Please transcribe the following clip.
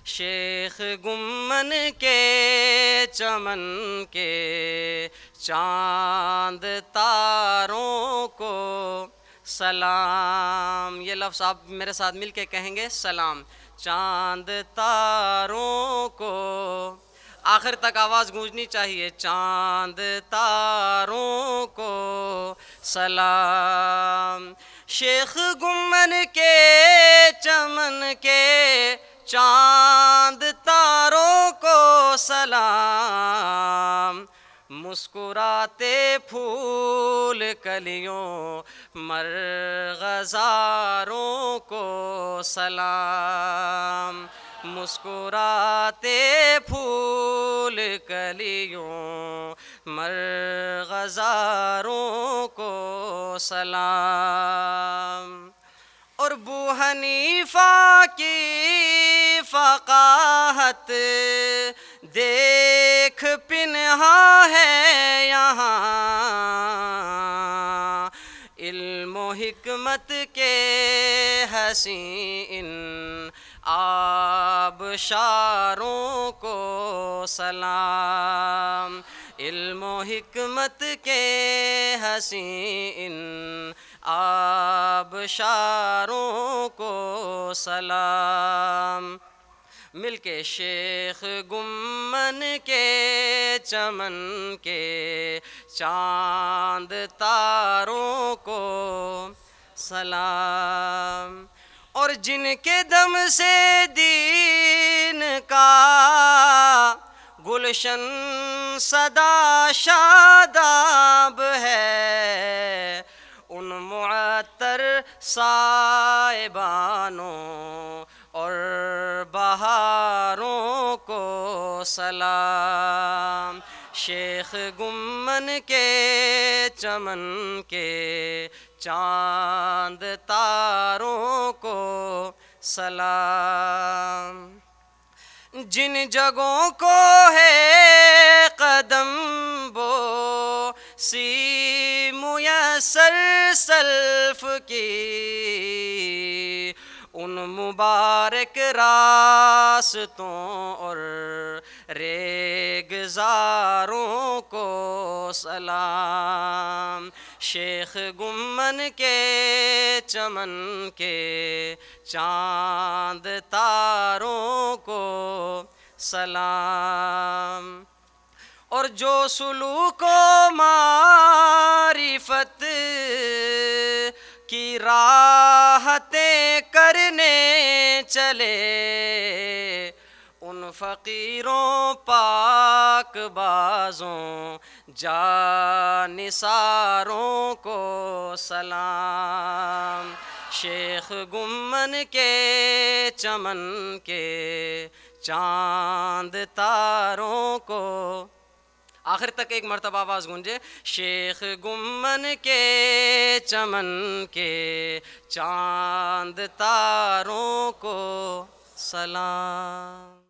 شیخ گمن کے چمن کے چاند تاروں کو سلام. یہ لفظ آپ میرے ساتھ مل کے کہیں گے، سلام. چاند تاروں کو، آخر تک آواز گونجنی چاہیے. چاند تاروں کو سلام. شیخ گمن کے چمن کے چاند تاروں کو سلام. مسکراتے پھول کلیوں مرغزاروں کو سلام. مسکراتے پھول کلیوں مرغزاروں کو سلام. اور ابو حنیفہ کی فقاہت دیکھ پنہا ہے یہاں، علم و حکمت کے حسین آبشاروں کو سلام. علم و حکمت کے حسین آبشاروں کو سلام. مل کے شیخ گمن کے چمن کے چاند تاروں کو سلام. اور جن کے دم سے دین کا گلشن سدا شاداب ہے، ان معطر سائبانوں اور بہاروں کو سلام. شیخ گمن کے چمن کے چاند تاروں کو سلام. جن جگہوں کو ہے قدم بو سی میسر سلف کی، ان مبارک راستوں اور ریگزاروں کو سلام. شیخ گمن کے چمن کے چاند تاروں کو سلام. اور جو سلوک و معرفت کی راحتیں کرنے چلے، ان فقیروں پاک بازوں جانثاروں کو سلام. شیخ گمن کے چمن کے چاند تاروں کو، آخر تک ایک مرتبہ آواز گونجے. شیخ گمن کے چمن کے چاند تاروں کو سلام.